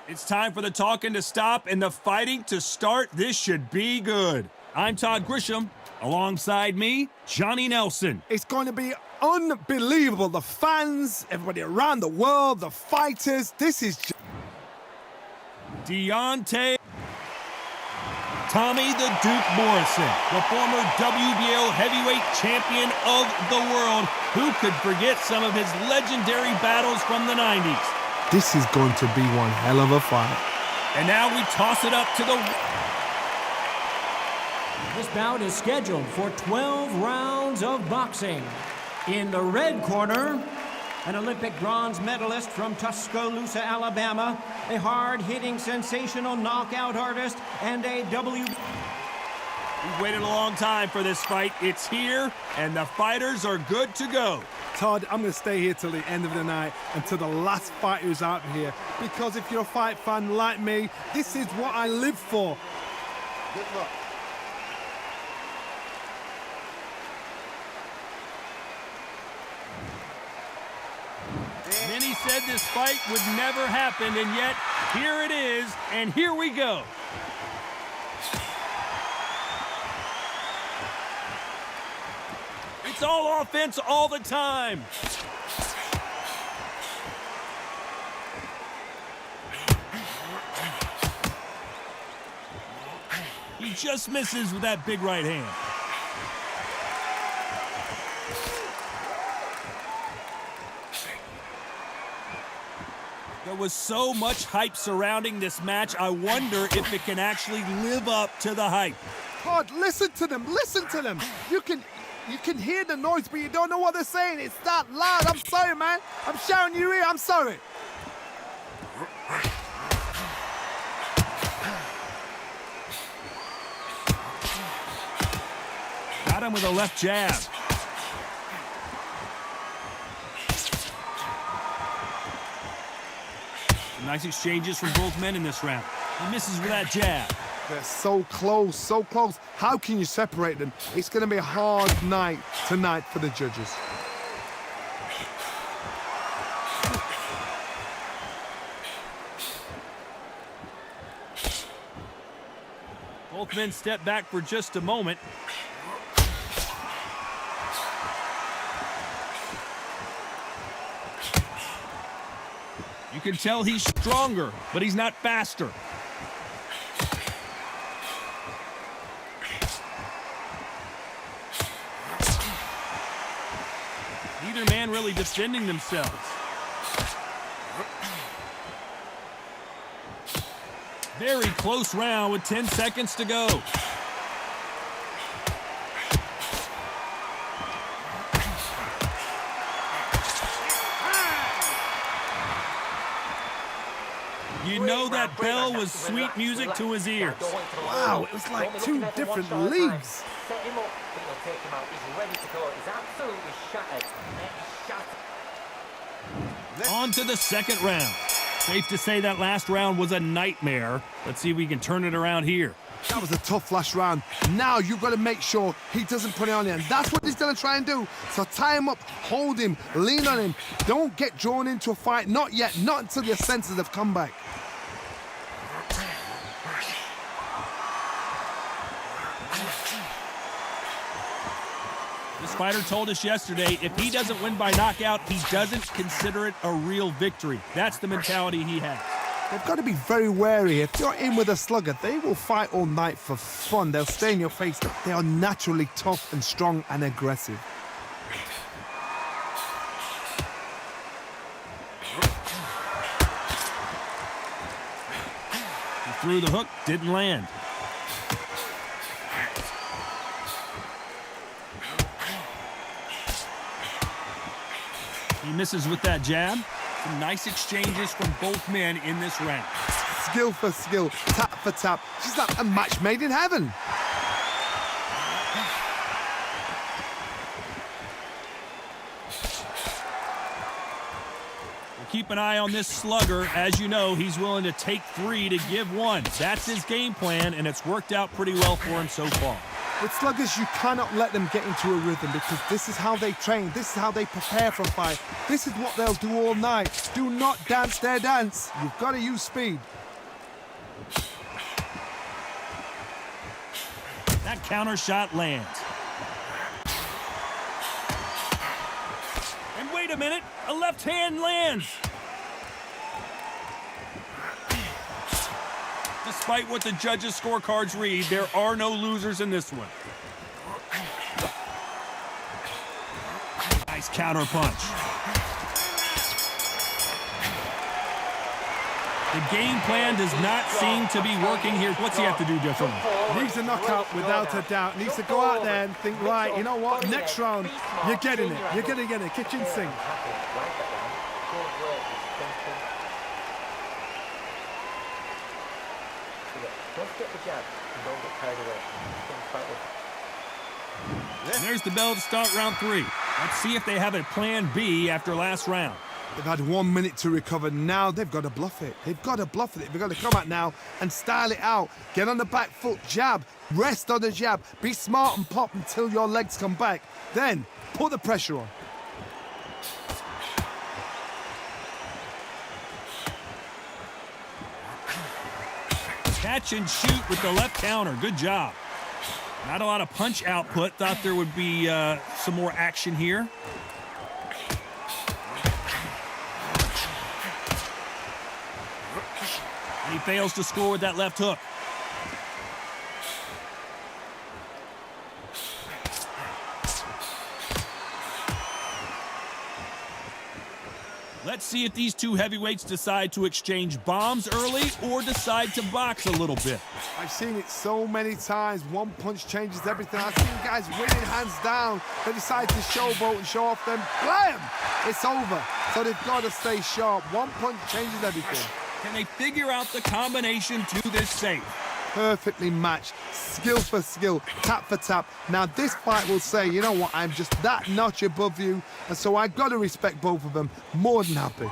It's time for the talking to stop and the fighting to start. This should be good. I'm Todd Grisham. Alongside me, Johnny Nelson. It's going to be unbelievable. The fans, everybody around the world, the fighters. This is Deontay. Tommy the Duke Morrison, the former WBO heavyweight champion of the world. Who could forget some of his legendary battles from the 90s? This is going to be one hell of a fight. And now we toss it up to the... This bout is scheduled for 12 rounds of boxing. In the red corner, an Olympic bronze medalist from Tuscaloosa, Alabama, a hard-hitting, sensational knockout artist, and a We've waited a long time for this fight. It's here, and the fighters are good to go. Todd, I'm going to stay here till the end of the night, until the last fighter is out here. Because if you're a fight fan like me, this is what I live for. Good luck. Many said this fight would never happen, and yet here it is, and here we go. It's all offense all the time. He just misses with that big right hand. There was so much hype surrounding this match. I wonder if it can actually live up to the hype. Todd, listen to them. Listen to them. You can hear the noise, but you don't know what they're saying. It's that loud. I'm sorry, man. I'm shouting your ear. I'm sorry. Got him with a left jab. Nice exchanges from both men in this round. He misses with that jab. They're so close, so close. How can you separate them? It's going to be a hard night tonight for the judges. Both men step back for just a moment. You can tell he's stronger, but he's not faster. Neither man really defending themselves. Very close round with 10 seconds to go. You know that bell was sweet music to his ears. Wow, it was like two different leagues. Set him up, it'll take him out. He's ready to go. He's absolutely shattered. He's shattered. On to the second round. Safe to say that last round was a nightmare. Let's see if we can turn it around here. That was a tough last round. Now you've got to make sure he doesn't put it on you, and that's what he's going to try and do. So tie him up, hold him, lean on him. Don't get drawn into a fight. Not yet. Not until your senses have come back. This fighter told us yesterday, if he doesn't win by knockout, he doesn't consider it a real victory. That's the mentality he has. They've got to be very wary. If you're in with a slugger, they will fight all night for fun. They'll stay in your face. They are naturally tough and strong and aggressive. He threw the hook, didn't land. He misses with that jab. Some nice exchanges from both men in this round. Skill for skill, tap for tap. She's like a match made in heaven. We'll keep an eye on this slugger. As you know, he's willing to take 3 to give 1. That's his game plan, and it's worked out pretty well for him so far. With sluggers, you cannot let them get into a rhythm because this is how they train. This is how they prepare for a fight. This is what they'll do all night. Do not dance their dance. You've got to use speed. That counter shot lands. And wait a minute, a left hand lands. Despite what the judges' scorecards read, there are no losers in this one. Nice counter punch. The game plan does not seem to be working here. What's he have to do differently? Needs a knockout without a doubt. Needs to go out there and think, right, you know what, next round, you're getting it. You're going to get a kitchen sink. Don't get the jab and don't get carried away. There's the bell to start round 3. Let's see if they have a plan B after last round. They've had 1 minute to recover. Now they've got to bluff it. They've got to bluff it. They've got to come out now and style it out. Get on the back foot, jab, rest on the jab. Be smart and pop until your legs come back. Then put the pressure on. Catch and shoot with the left counter. Good job. Not a lot of punch output. Thought there would be some more action here. And he fails to score with that left hook. Let's see if these two heavyweights decide to exchange bombs early or decide to box a little bit. I've seen it so many times. One punch changes everything. I've seen guys winning hands down. They decide to showboat and show off them. Blam! It's over. So they've got to stay sharp. One punch changes everything. Can they figure out the combination to this safe? Perfectly matched, skill for skill, tap for tap. Now this fight will say, you know what, I'm just that notch above you, and so I've got to respect both of them. More than happy.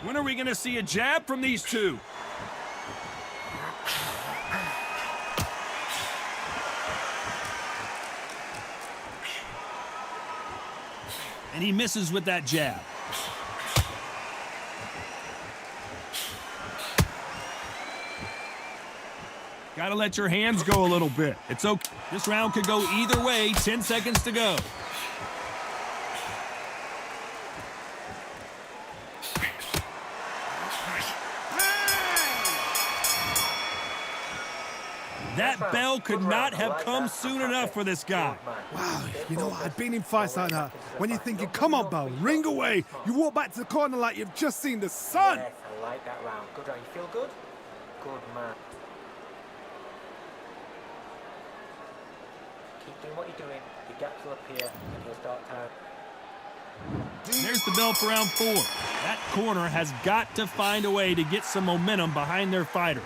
When are we going to see a jab from these two? And he misses with that jab. Gotta let your hands go a little bit. It's okay. This round could go either way. 10 seconds to go. That bell could not have come soon enough for this guy. Wow, you know what? I've been in fights like that. When you're thinking, come on, Bell, ring away. You walk back to the corner like you've just seen the sun. Yes, I like that round. Good round. You feel good? Good man. Keep doing what you're doing. Your gaps will appear and you'll start time. There's the bell for round 4. That corner has got to find a way to get some momentum behind their fighter.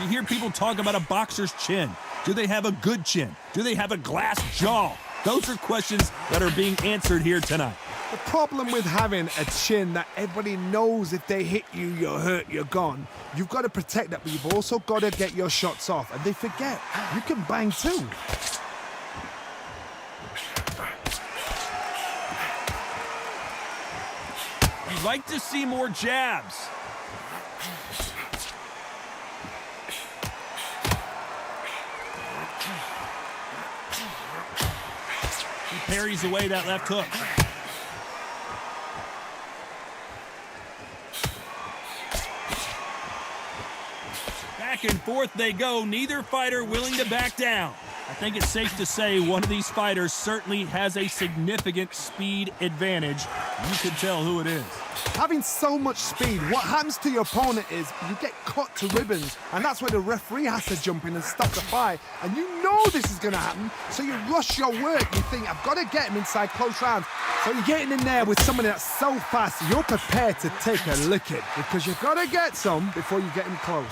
You hear people talk about a boxer's chin. Do they have a good chin? Do they have a glass jaw? Those are questions that are being answered here tonight. The problem with having a chin that everybody knows if they hit you, you're hurt, you're gone. You've got to protect that, but you've also got to get your shots off. And they forget, you can bang too. You'd like to see more jabs. He parries away that left hook. Back and forth they go, neither fighter willing to back down. I think it's safe to say one of these fighters certainly has a significant speed advantage. You can tell who it is. Having so much speed, what happens to your opponent is you get cut to ribbons, and that's where the referee has to jump in and stop the fight. And you know this is going to happen, so you rush your work. You think, I've got to get him inside close rounds. So you're getting in there with somebody that's so fast, you're prepared to take a licking because you've got to get some before you get him close.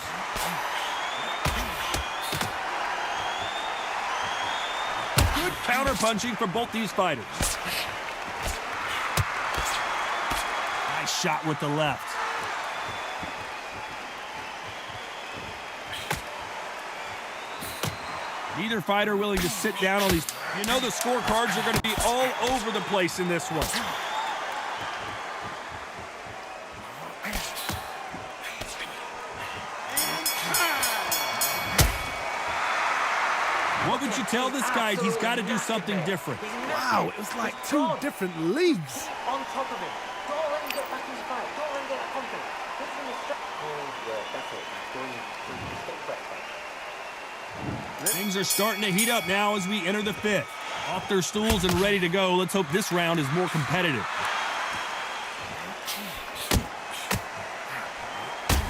Good counter-punching for both these fighters. Nice shot with the left. Neither fighter willing to sit down on these. You know the scorecards are going to be all over the place in this one. What would you tell this guy? He's got to do something different. Wow, it was like two different leagues. On top of him. Don't let him get back in the fight. Don't let him get that confidence. This is a shot. Oh, yeah, that's it. Things are starting to heat up now as we enter the fifth. Off their stools and ready to go. Let's hope this round is more competitive.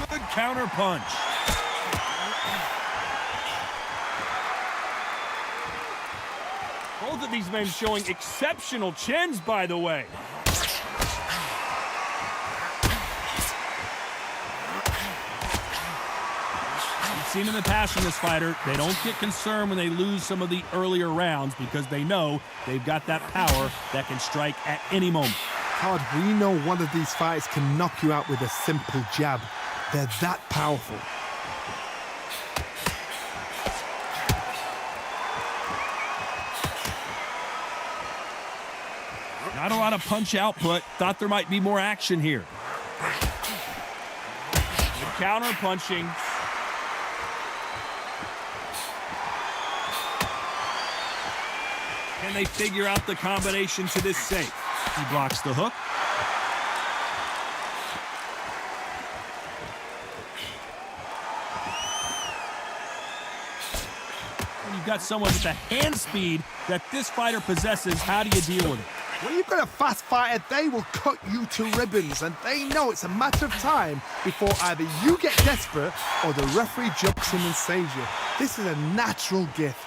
Good counter punch. Both of these men showing exceptional chins, by the way. We've seen in the past from this fighter, they don't get concerned when they lose some of the earlier rounds because they know they've got that power that can strike at any moment. Todd, we know one of these fighters can knock you out with a simple jab. They're that powerful. Not a lot of punch output. Thought there might be more action here. Good counter punching. Can they figure out the combination to this safe? He blocks the hook. When you've got someone with the hand speed that this fighter possesses, how do you deal with it? When you've got a fast fighter, they will cut you to ribbons, and they know it's a matter of time before either you get desperate or the referee jumps in and saves you. This is a natural gift.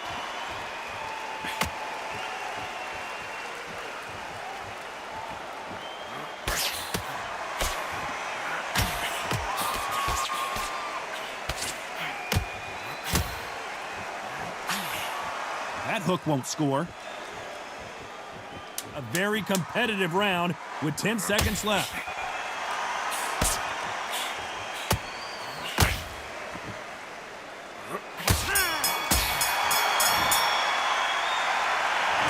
That hook won't score. A very competitive round with 10 seconds left.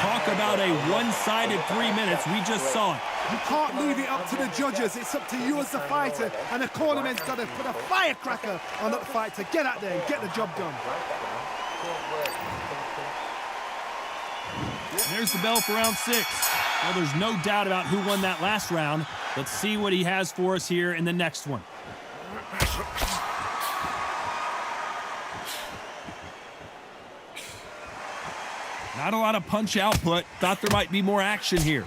Talk about a one-sided 3 minutes. We just saw it. You can't leave it up to the judges. It's up to you as the fighter, and the cornerman's got to put a firecracker on that fight to get out there and get the job done. There's the bell for round 6. Well, there's no doubt about who won that last round. Let's see what he has for us here in the next one. Not a lot of punch output. Thought there might be more action here.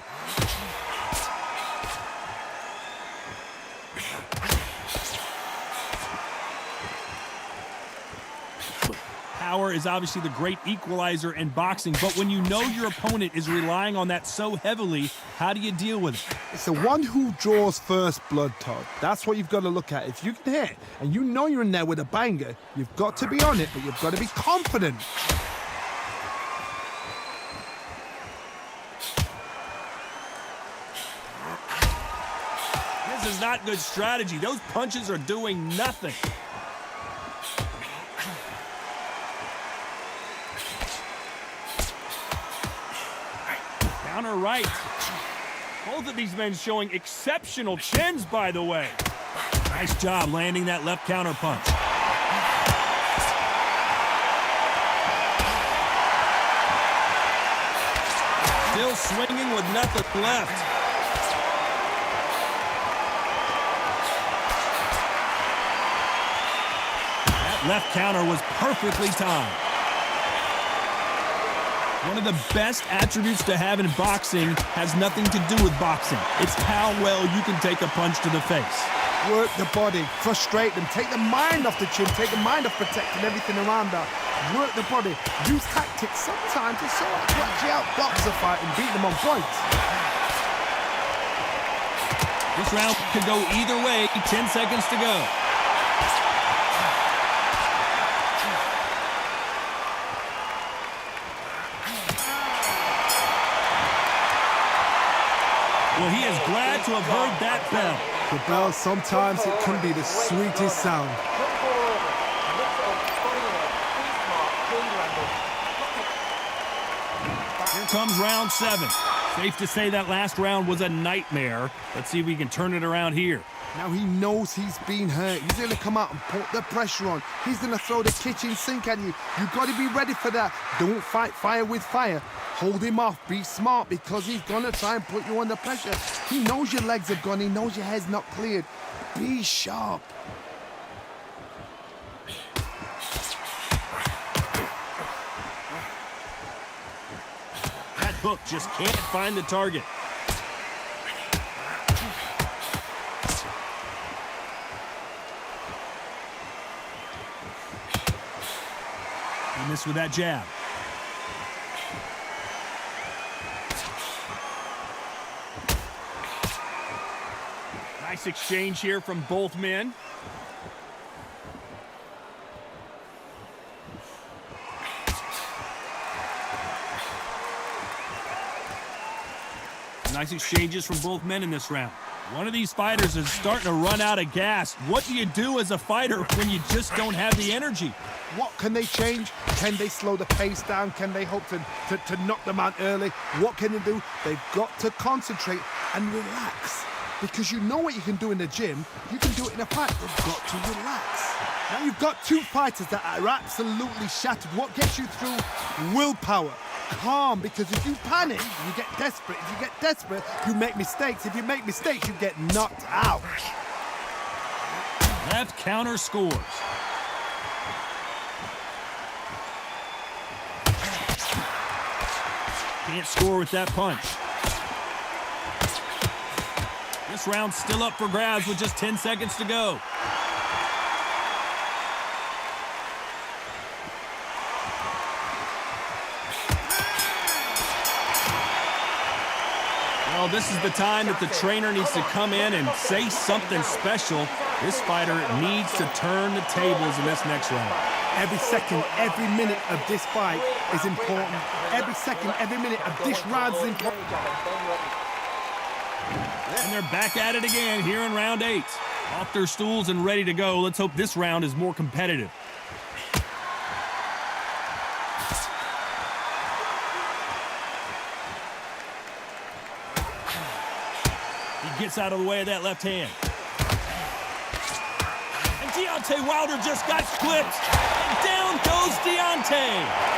Power is obviously the great equalizer in boxing, but when you know your opponent is relying on that so heavily, how do you deal with it? It's the one who draws first blood, Todd. That's what you've got to look at. If you can hit, and you know you're in there with a banger, you've got to be on it, but you've got to be confident. This is not good strategy. Those punches are doing nothing. Counter right. Both of these men showing exceptional chins, by the way. Nice job landing that left counter punch. Still swinging with nothing left. That left counter was perfectly timed. One of the best attributes to have in boxing has nothing to do with boxing. It's how well you can take a punch to the face. Work the body, frustrate them, take the mind off the chin, take the mind off protecting everything around that. Work the body, use tactics sometimes to sort of actually outbox the fight and beat them on points. This round could go either way. 10 seconds to go. Well, he is glad to have heard that bell. The bell, sometimes it can be the sweetest sound. comes round 7. Safe to say that last round was a nightmare. Let's see if we can turn it around here. Now he knows he's been hurt. He's going to come out and put the pressure on. He's going to throw the kitchen sink at you. You've got to be ready for that. Don't fight fire with fire. Hold him off. Be smart because he's going to try and put you under pressure. He knows your legs are gone. He knows your head's not cleared. Be sharp. That hook just can't find the target. He missed with that jab. Nice exchange here from both men. Nice exchanges from both men in this round. One of these fighters is starting to run out of gas. What do you do as a fighter when you just don't have the energy? What can they change? Can they slow the pace down? Can they hope to knock them out early? What can they do? They've got to concentrate and relax. Because you know what you can do in the gym, you can do it in a fight. You've got to relax. Now you've got two fighters that are absolutely shattered. What gets you through? Willpower. Calm, because if you panic, you get desperate. If you get desperate, you make mistakes. If you make mistakes, you get knocked out. Left counter scores. Can't score with that punch. This round's still up for grabs with just 10 seconds to go. Well, this is the time that the trainer needs to come in and say something special. This fighter needs to turn the tables in this next round. Every second, every minute of this fight is important. Every second, every minute of this round is important. And they're back at it again here in round 8. Off their stools and ready to go. Let's hope this round is more competitive. He gets out of the way of that left hand. And Deontay Wilder just got clipped. And down goes Deontay.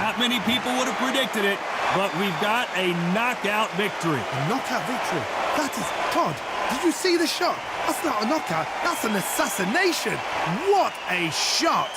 Not many people would have predicted it, but we've got a knockout victory. A knockout victory? That is, Todd, did you see the shot? That's not a knockout, that's an assassination. What a shot!